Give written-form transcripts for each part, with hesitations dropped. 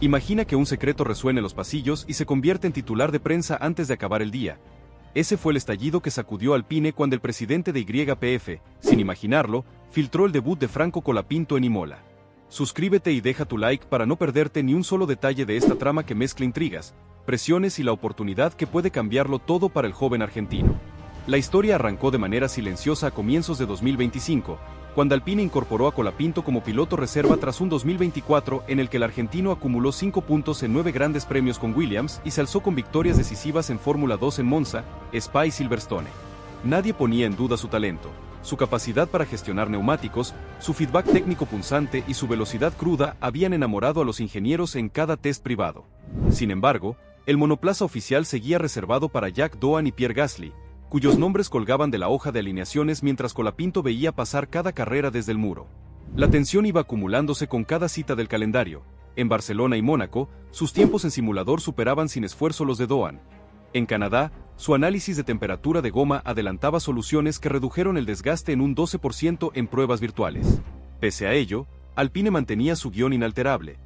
Imagina que un secreto resuene en los pasillos y se convierte en titular de prensa antes de acabar el día. Ese fue el estallido que sacudió Alpine cuando el presidente de YPF, sin imaginarlo, filtró el debut de Franco Colapinto en Imola. Suscríbete y deja tu like para no perderte ni un solo detalle de esta trama que mezcla intrigas, presiones y la oportunidad que puede cambiarlo todo para el joven argentino. La historia arrancó de manera silenciosa a comienzos de 2025, cuando Alpine incorporó a Colapinto como piloto reserva tras un 2024 en el que el argentino acumuló 5 puntos en 9 grandes premios con Williams y se alzó con victorias decisivas en Fórmula 2 en Monza, Spa y Silverstone. Nadie ponía en duda su talento, su capacidad para gestionar neumáticos, su feedback técnico punzante y su velocidad cruda habían enamorado a los ingenieros en cada test privado. Sin embargo, el monoplaza oficial seguía reservado para Jack Doohan y Pierre Gasly, cuyos nombres colgaban de la hoja de alineaciones mientras Colapinto veía pasar cada carrera desde el muro. La tensión iba acumulándose con cada cita del calendario. En Barcelona y Mónaco, sus tiempos en simulador superaban sin esfuerzo los de Doohan. En Canadá, su análisis de temperatura de goma adelantaba soluciones que redujeron el desgaste en un 12% en pruebas virtuales. Pese a ello, Alpine mantenía su guión inalterable.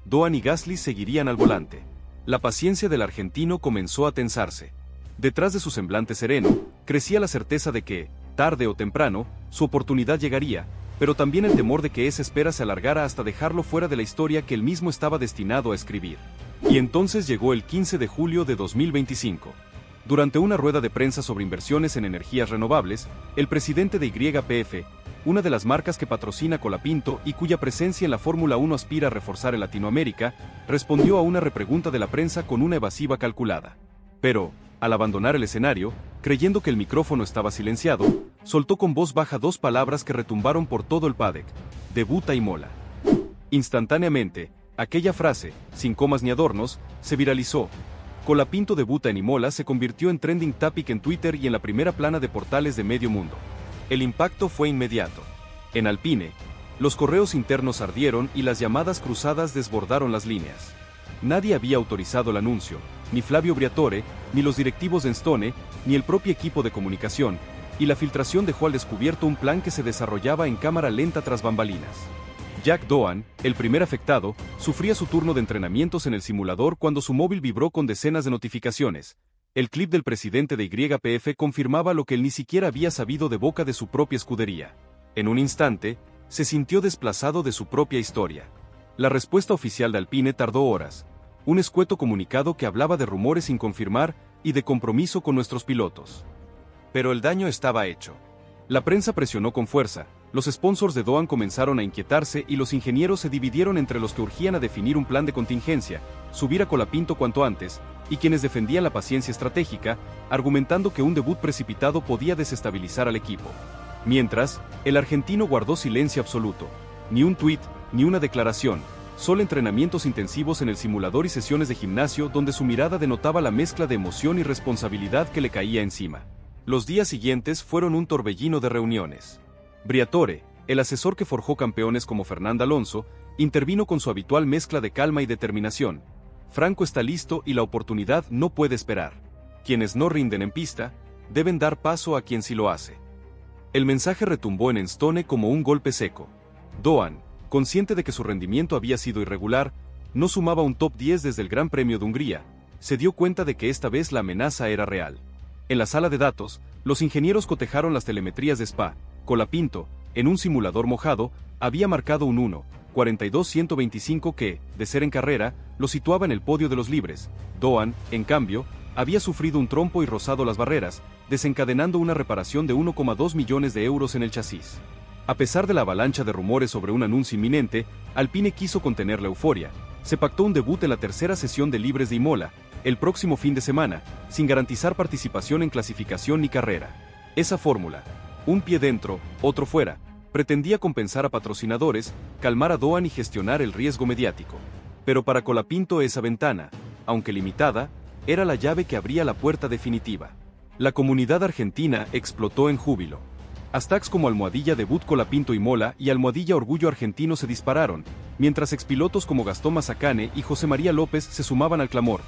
Doohan y Gasly seguirían al volante. La paciencia del argentino comenzó a tensarse. Detrás de su semblante sereno, crecía la certeza de que, tarde o temprano, su oportunidad llegaría, pero también el temor de que esa espera se alargara hasta dejarlo fuera de la historia que él mismo estaba destinado a escribir. Y entonces llegó el 15 de julio de 2025. Durante una rueda de prensa sobre inversiones en energías renovables, el presidente de YPF, una de las marcas que patrocina Colapinto y cuya presencia en la Fórmula 1 aspira a reforzar en Latinoamérica, respondió a una repregunta de la prensa con una evasiva calculada. Pero, al abandonar el escenario, creyendo que el micrófono estaba silenciado, soltó con voz baja 2 palabras que retumbaron por todo el paddock: debuta Imola. Instantáneamente, aquella frase, sin comas ni adornos, se viralizó. Colapinto debuta en Imola se convirtió en trending topic en Twitter y en la primera plana de portales de medio mundo. El impacto fue inmediato. En Alpine, los correos internos ardieron y las llamadas cruzadas desbordaron las líneas. Nadie había autorizado el anuncio, ni Flavio Briatore, ni los directivos de Enstone, ni el propio equipo de comunicación, y la filtración dejó al descubierto un plan que se desarrollaba en cámara lenta tras bambalinas. Jack Doohan, el primer afectado, sufría su turno de entrenamientos en el simulador cuando su móvil vibró con decenas de notificaciones. El clip del presidente de YPF confirmaba lo que él ni siquiera había sabido de boca de su propia escudería. En un instante, se sintió desplazado de su propia historia. La respuesta oficial de Alpine tardó horas. Un escueto comunicado que hablaba de rumores sin confirmar y de compromiso con nuestros pilotos. Pero el daño estaba hecho. La prensa presionó con fuerza, los sponsors de Doohan comenzaron a inquietarse y los ingenieros se dividieron entre los que urgían a definir un plan de contingencia, subir a Colapinto cuanto antes, y quienes defendían la paciencia estratégica, argumentando que un debut precipitado podía desestabilizar al equipo. Mientras, el argentino guardó silencio absoluto. Ni un tuit, ni una declaración. Solo entrenamientos intensivos en el simulador y sesiones de gimnasio donde su mirada denotaba la mezcla de emoción y responsabilidad que le caía encima. Los días siguientes fueron un torbellino de reuniones. Briatore, el asesor que forjó campeones como Fernando Alonso, intervino con su habitual mezcla de calma y determinación. Franco está listo y la oportunidad no puede esperar. Quienes no rinden en pista, deben dar paso a quien sí lo hace. El mensaje retumbó en Enstone como un golpe seco. Doohan, consciente de que su rendimiento había sido irregular, no sumaba un top 10 desde el Gran Premio de Hungría, se dio cuenta de que esta vez la amenaza era real. En la sala de datos, los ingenieros cotejaron las telemetrías de Spa. Colapinto, en un simulador mojado, había marcado un 1:42.125 que, de ser en carrera, lo situaba en el podio de los libres. Doohan, en cambio, había sufrido un trompo y rozado las barreras, desencadenando una reparación de 1,2 millones de euros en el chasis. A pesar de la avalancha de rumores sobre un anuncio inminente, Alpine quiso contener la euforia. Se pactó un debut en la tercera sesión de libres de Imola, el próximo fin de semana, sin garantizar participación en clasificación ni carrera. Esa fórmula, un pie dentro, otro fuera, pretendía compensar a patrocinadores, calmar a Doohan y gestionar el riesgo mediático. Pero para Colapinto esa ventana, aunque limitada, era la llave que abría la puerta definitiva. La comunidad argentina explotó en júbilo. Hashtags como almohadilla debut Colapinto Imola y almohadilla orgullo argentino se dispararon, mientras expilotos como Gastón Mazacane y José María López se sumaban al clamor.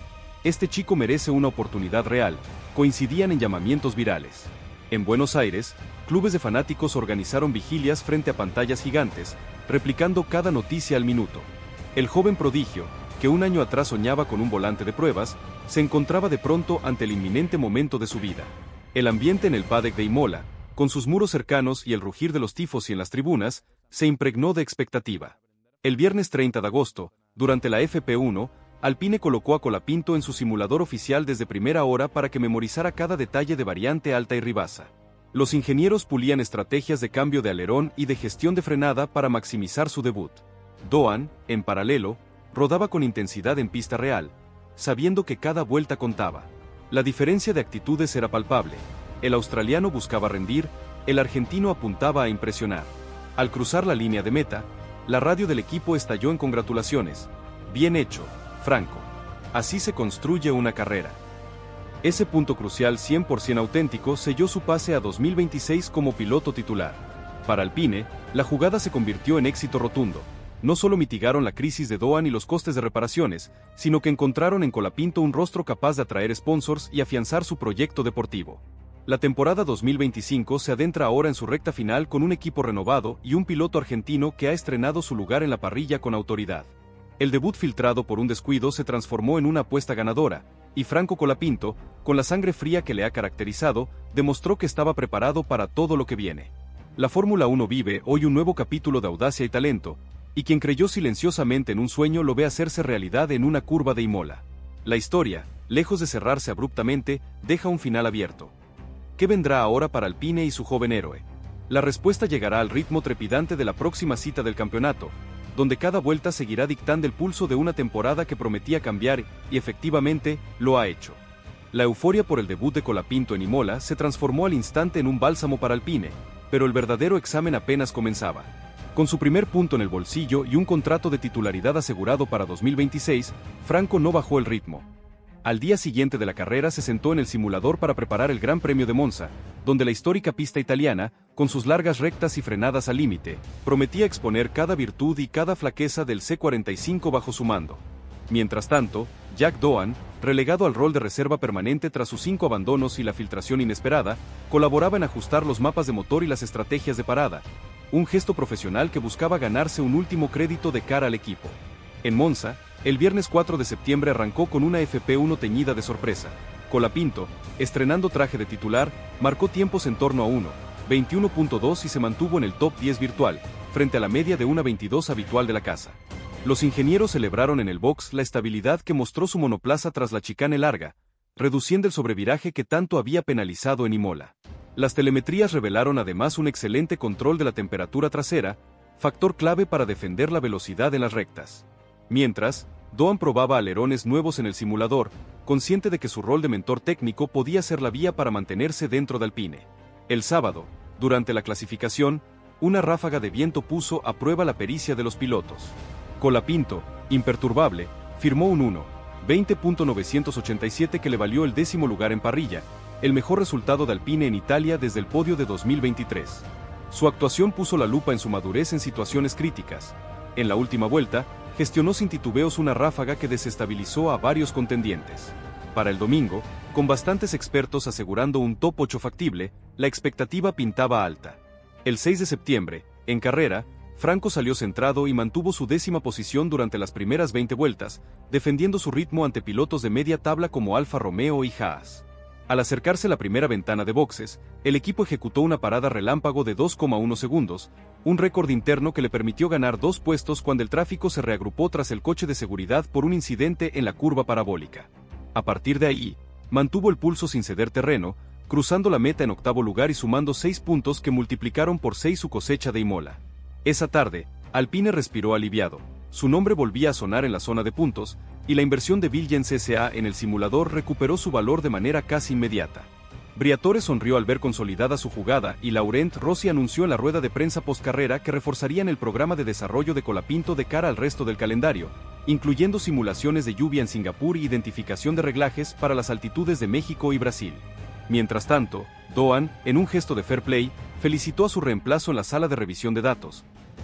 Este chico merece una oportunidad real, coincidían en llamamientos virales. En Buenos Aires, clubes de fanáticos organizaron vigilias frente a pantallas gigantes, replicando cada noticia al minuto. El joven prodigio, que un año atrás soñaba con un volante de pruebas, se encontraba de pronto ante el inminente momento de su vida. El ambiente en el paddock de Imola, con sus muros cercanos y el rugir de los tifos y en las tribunas, se impregnó de expectativa. El viernes 30 de agosto, durante la FP1, Alpine colocó a Colapinto en su simulador oficial desde primera hora para que memorizara cada detalle de variante alta y ribasa. Los ingenieros pulían estrategias de cambio de alerón y de gestión de frenada para maximizar su debut. Doan, en paralelo, rodaba con intensidad en pista real, sabiendo que cada vuelta contaba. La diferencia de actitudes era palpable. El australiano buscaba rendir, el argentino apuntaba a impresionar. Al cruzar la línea de meta, la radio del equipo estalló en congratulaciones. Bien hecho, Franco. Así se construye una carrera. Ese punto crucial 100% auténtico selló su pase a 2026 como piloto titular. Para Alpine, la jugada se convirtió en éxito rotundo. No solo mitigaron la crisis de Doan y los costes de reparaciones, sino que encontraron en Colapinto un rostro capaz de atraer sponsors y afianzar su proyecto deportivo. La temporada 2025 se adentra ahora en su recta final con un equipo renovado y un piloto argentino que ha estrenado su lugar en la parrilla con autoridad. El debut filtrado por un descuido se transformó en una apuesta ganadora, y Franco Colapinto, con la sangre fría que le ha caracterizado, demostró que estaba preparado para todo lo que viene. La Fórmula 1 vive hoy un nuevo capítulo de audacia y talento, y quien creyó silenciosamente en un sueño lo ve hacerse realidad en una curva de Imola. La historia, lejos de cerrarse abruptamente, deja un final abierto. ¿Qué vendrá ahora para Alpine y su joven héroe? La respuesta llegará al ritmo trepidante de la próxima cita del campeonato, donde cada vuelta seguirá dictando el pulso de una temporada que prometía cambiar, y efectivamente, lo ha hecho. La euforia por el debut de Colapinto en Imola se transformó al instante en un bálsamo para Alpine, pero el verdadero examen apenas comenzaba. Con su primer punto en el bolsillo y un contrato de titularidad asegurado para 2026, Franco no bajó el ritmo. Al día siguiente de la carrera se sentó en el simulador para preparar el Gran Premio de Monza, donde la histórica pista italiana, con sus largas rectas y frenadas al límite, prometía exponer cada virtud y cada flaqueza del C45 bajo su mando. Mientras tanto, Jack Doan, relegado al rol de reserva permanente tras sus 5 abandonos y la filtración inesperada, colaboraba en ajustar los mapas de motor y las estrategias de parada, un gesto profesional que buscaba ganarse un último crédito de cara al equipo. En Monza, el viernes 4 de septiembre arrancó con una FP1 teñida de sorpresa. Colapinto, estrenando traje de titular, marcó tiempos en torno a 1:21.2 y se mantuvo en el top 10 virtual, frente a la media de 1:22 habitual de la casa. Los ingenieros celebraron en el box la estabilidad que mostró su monoplaza tras la chicane larga, reduciendo el sobreviraje que tanto había penalizado en Imola. Las telemetrías revelaron además un excelente control de la temperatura trasera, factor clave para defender la velocidad en las rectas. Mientras, Doan probaba alerones nuevos en el simulador, consciente de que su rol de mentor técnico podía ser la vía para mantenerse dentro de Alpine. El sábado, durante la clasificación, una ráfaga de viento puso a prueba la pericia de los pilotos. Colapinto, imperturbable, firmó un 1:20.987 que le valió el 10º lugar en parrilla, el mejor resultado de Alpine en Italia desde el podio de 2023. Su actuación puso la lupa en su madurez en situaciones críticas. En la última vuelta, gestionó sin titubeos una ráfaga que desestabilizó a varios contendientes. Para el domingo, con bastantes expertos asegurando un top 8 factible, la expectativa pintaba alta. El 6 de septiembre, en carrera, Franco salió centrado y mantuvo su 10ª posición durante las primeras 20 vueltas, defendiendo su ritmo ante pilotos de media tabla como Alfa Romeo y Haas. Al acercarse la primera ventana de boxes, el equipo ejecutó una parada relámpago de 2,1 segundos, un récord interno que le permitió ganar 2 puestos cuando el tráfico se reagrupó tras el coche de seguridad por un incidente en la curva parabólica. A partir de ahí, mantuvo el pulso sin ceder terreno, cruzando la meta en 8º lugar y sumando 6 puntos que multiplicaron por 6 su cosecha de Imola. Esa tarde, Alpine respiró aliviado. Su nombre volvía a sonar en la zona de puntos, y la inversión de Williams S.A. en el simulador recuperó su valor de manera casi inmediata. Briatore sonrió al ver consolidada su jugada y Laurent Rossi anunció en la rueda de prensa postcarrera que reforzarían el programa de desarrollo de Colapinto de cara al resto del calendario, incluyendo simulaciones de lluvia en Singapur y identificación de reglajes para las altitudes de México y Brasil. Mientras tanto, Doan, en un gesto de fair play, felicitó a su reemplazo en la sala de revisión de datos.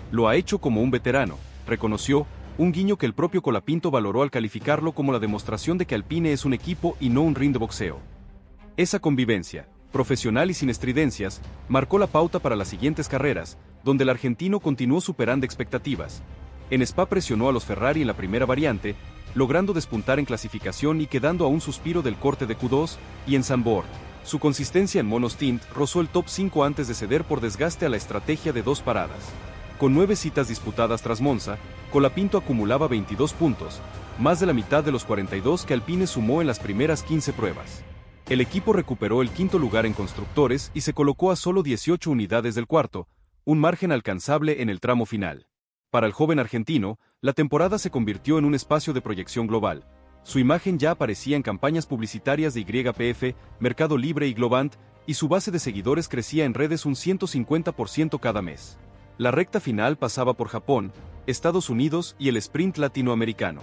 Lo ha hecho como un veterano, reconoció, un guiño que el propio Colapinto valoró al calificarlo como la demostración de que Alpine es un equipo y no un ring de boxeo. Esa convivencia, profesional y sin estridencias, marcó la pauta para las siguientes carreras, donde el argentino continuó superando expectativas. En Spa presionó a los Ferrari en la primera variante, logrando despuntar en clasificación y quedando a un suspiro del corte de Q2, y en Zandvoort. Su consistencia en monostint rozó el top 5 antes de ceder por desgaste a la estrategia de 2 paradas. Con 9 citas disputadas tras Monza, Colapinto acumulaba 22 puntos, más de la mitad de los 42 que Alpine sumó en las primeras 15 pruebas. El equipo recuperó el quinto lugar en constructores y se colocó a solo 18 unidades del cuarto, un margen alcanzable en el tramo final. Para el joven argentino, la temporada se convirtió en un espacio de proyección global. Su imagen ya aparecía en campañas publicitarias de YPF, Mercado Libre y Globant, y su base de seguidores crecía en redes un 150% cada mes. La recta final pasaba por Japón, Estados Unidos y el sprint latinoamericano.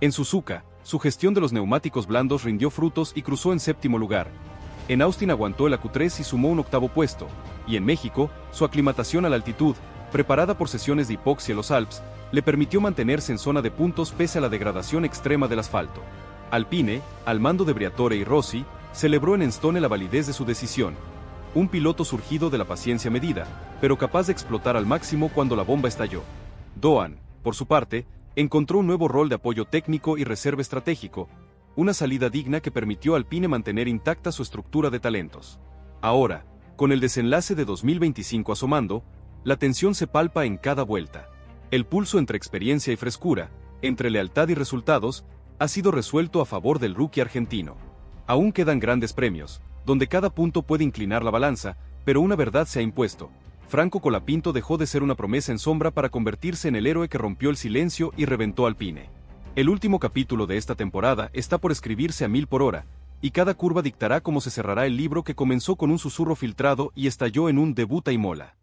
En Suzuka, su gestión de los neumáticos blandos rindió frutos y cruzó en séptimo lugar. En Austin aguantó el AQ3 y sumó un octavo puesto, y en México, su aclimatación a la altitud, preparada por sesiones de hipoxia en los Alpes, le permitió mantenerse en zona de puntos pese a la degradación extrema del asfalto. Alpine, al mando de Briatore y Rossi, celebró en Enstone la validez de su decisión. Un piloto surgido de la paciencia medida, pero capaz de explotar al máximo cuando la bomba estalló. Doan, por su parte, encontró un nuevo rol de apoyo técnico y reserva estratégico, una salida digna que permitió a Alpine mantener intacta su estructura de talentos. Ahora, con el desenlace de 2025 asomando, la tensión se palpa en cada vuelta. El pulso entre experiencia y frescura, entre lealtad y resultados, ha sido resuelto a favor del rookie argentino. Aún quedan grandes premios, donde cada punto puede inclinar la balanza, pero una verdad se ha impuesto. Franco Colapinto dejó de ser una promesa en sombra para convertirse en el héroe que rompió el silencio y reventó Alpine. El último capítulo de esta temporada está por escribirse a 1000 por hora, y cada curva dictará cómo se cerrará el libro que comenzó con un susurro filtrado y estalló en un debut a Imola.